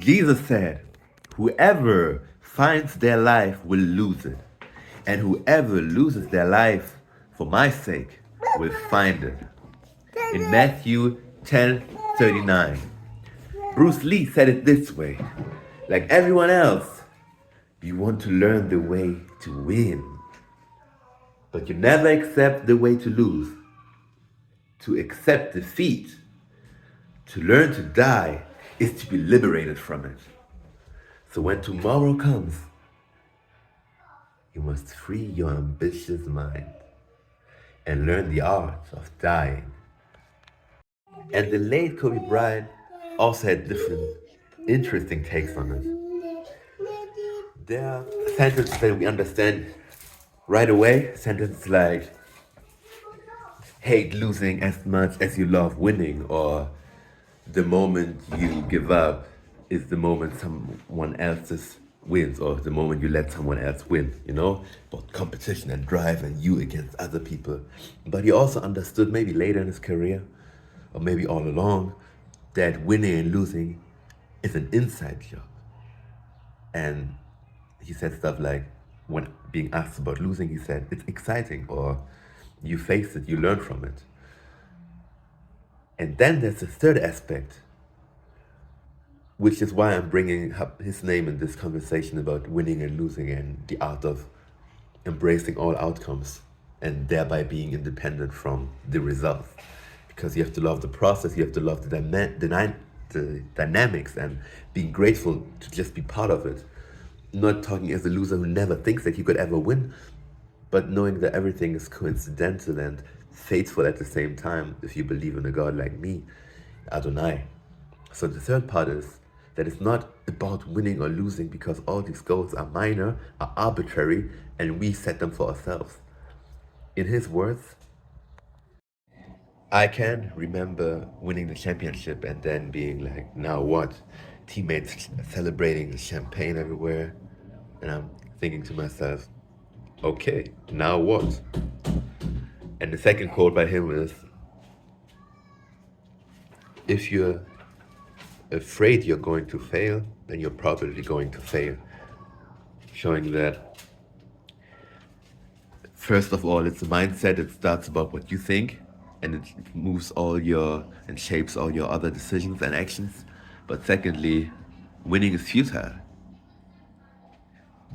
Jesus said, whoever finds their life will lose it, and whoever loses their life for my sake will find it. In Matthew 10:39, Bruce Lee said it this way: like everyone else, you want to learn the way to win, but you never accept the way to lose. To accept defeat, to learn to die, is to be liberated from it. So when tomorrow comes, you must free your ambitious mind and learn the art of dying. And the late Kobe Bryant also had different interesting takes on it. There are sentences that we understand right away, sentences like hate losing as much as you love winning, or the moment you give up is the moment someone else's wins, or the moment you let someone else win, about competition and drive and you against other people. But he also understood, maybe later in his career, or maybe all along, that winning and losing is an inside job. And he said stuff like, when being asked about losing, he said, it's exciting, or you face it, you learn from it. And then there's the third aspect, which is why I'm bringing up his name in this conversation about winning and losing and the art of embracing all outcomes and thereby being independent from the results. Because you have to love the process, you have to love the dynamics and being grateful to just be part of it. Not talking as a loser who never thinks that he could ever win, but knowing that everything is coincidental and faithful at the same time if you believe in a God like me, Adonai. So the third part is that it's not about winning or losing, because all these goals are minor, are arbitrary, and we set them for ourselves. In his words, I can remember winning the championship and then being like, now what? Teammates celebrating the champagne everywhere. And I'm thinking to myself, okay, now what? And the second quote by him is, if you're afraid you're going to fail, then you're probably going to fail. Showing that, first of all, it's a mindset. It starts about what you think, and it moves and shapes all your other decisions and actions. But secondly, winning is futile.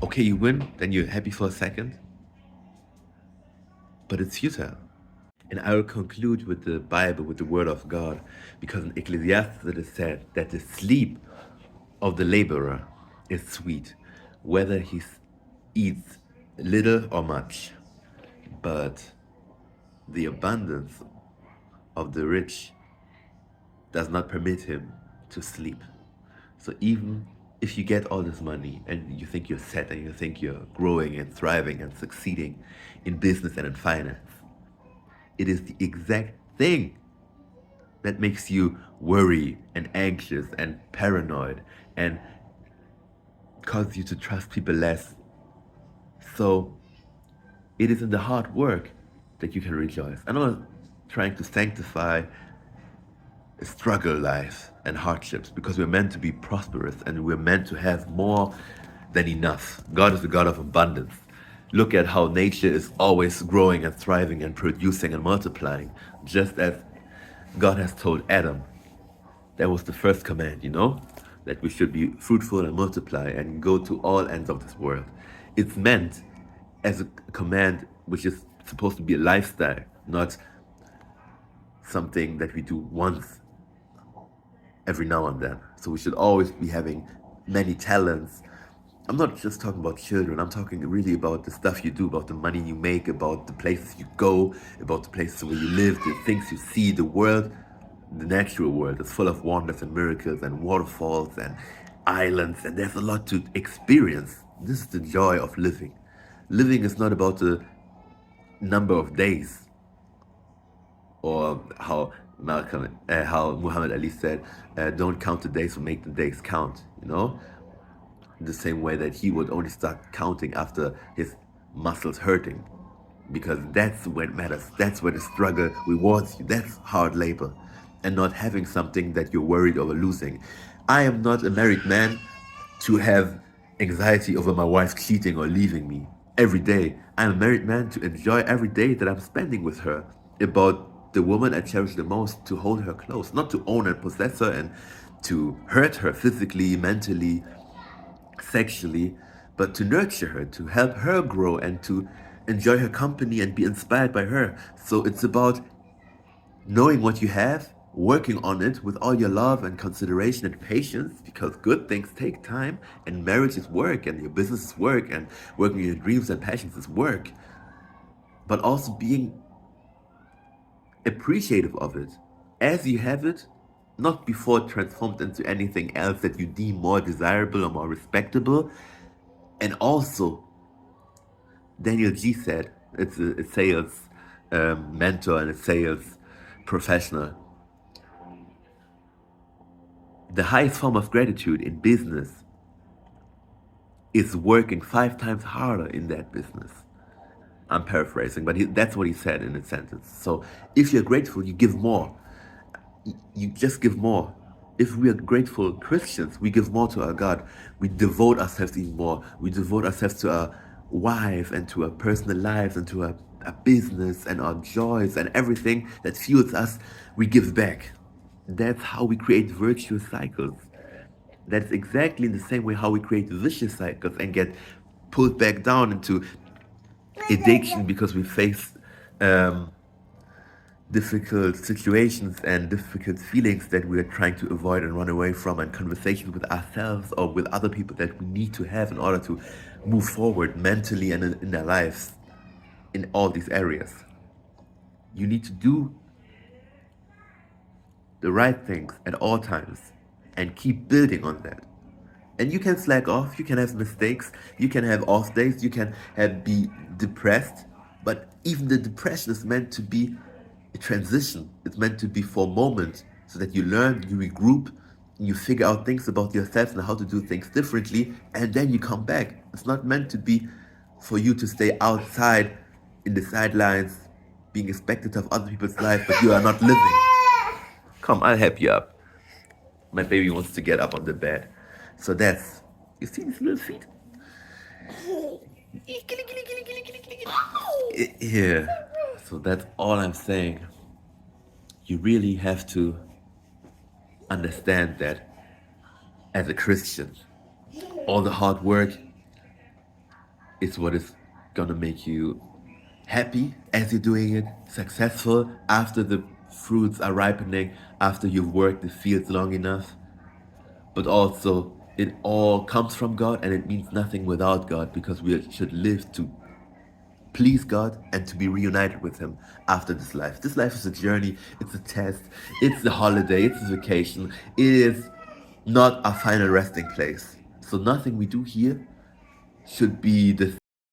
Okay, you win, then you're happy for a second, but it's futile. And I will conclude with the Bible, with the Word of God, because in Ecclesiastes it is said that the sleep of the laborer is sweet, whether he eats little or much. But the abundance of the rich does not permit him to sleep. So even if you get all this money and you think you're set and you think you're growing and thriving and succeeding in business and in finance, it is the exact thing that makes you worry and anxious and paranoid and causes you to trust people less. So it is in the hard work that you can rejoice. I'm not trying to sanctify a struggle life and hardships, because we're meant to be prosperous and we're meant to have more than enough. God is the God of abundance. Look at how nature is always growing and thriving and producing and multiplying, just as God has told Adam. That was the first command, that we should be fruitful and multiply and go to all ends of this world. It's meant as a command which is supposed to be a lifestyle, not something that we do once every now and then. So we should always be having many talents. I'm not just talking about children, I'm talking really about the stuff you do, about the money you make, about the places you go, about the places where you live, the things you see, the world. The natural world is full of wonders and miracles and waterfalls and islands, and there's a lot to experience. This is the joy of living. Living is not about the number of days, or how Muhammad Ali said, don't count the days, but make the days count, the same way that he would only start counting after his muscles hurting, because that's where it matters. That's where the struggle rewards you. That's hard labor, and not having something that you're worried over losing. I am not a married man to have anxiety over my wife cheating or leaving me every day. I'm a married man to enjoy every day that I'm spending with her, about the woman I cherish the most, to hold her close, not to own and possess her and to hurt her physically, mentally, sexually, but to nurture her, to help her grow and to enjoy her company and be inspired by her. So it's about knowing what you have, working on it with all your love and consideration and patience, because good things take time, and marriage is work, and your business is work, and working your dreams and passions is work. But also being appreciative of it as you have it, not before transformed into anything else that you deem more desirable or more respectable. And also, Daniel G said, it's a sales mentor and a sales professional. The highest form of gratitude in business is working 5 times harder in that business. I'm paraphrasing, but that's what he said in a sentence. So if you're grateful, you give more. You just give more. If we are grateful Christians, we give more to our God. We devote ourselves even more. We devote ourselves to our wife and to our personal lives and to our business and our joys and everything that fuels us. We give back. That's how we create virtuous cycles. That's exactly in the same way how we create vicious cycles and get pulled back down into addiction because we face difficult situations and difficult feelings that we are trying to avoid and run away from, and conversations with ourselves or with other people that we need to have in order to move forward mentally and in their lives in all these areas. You need to do the right things at all times and keep building on that. And you can slack off, you can have mistakes, you can have off days, you can be depressed, but even the depression is meant to be a transition. It's meant to be for a moment so that you learn, you regroup, you figure out things about yourself and how to do things differently, and then you come back. It's not meant to be for you to stay outside in the sidelines, being expected of other people's life, but you are not living. Come, I'll help you up. My baby wants to get up on the bed. So that's, you see his little feet? Yeah. So that's all I'm saying. You really have to understand that as a Christian, all the hard work is what is gonna make you happy as you're doing it, successful after the fruits are ripening, after you've worked the fields long enough. But also, it all comes from God, and it means nothing without God, because we should live to please God and to be reunited with Him after this life. This life is a journey, it's a test, it's a holiday, it's a vacation. It is not our final resting place. So nothing we do here should be the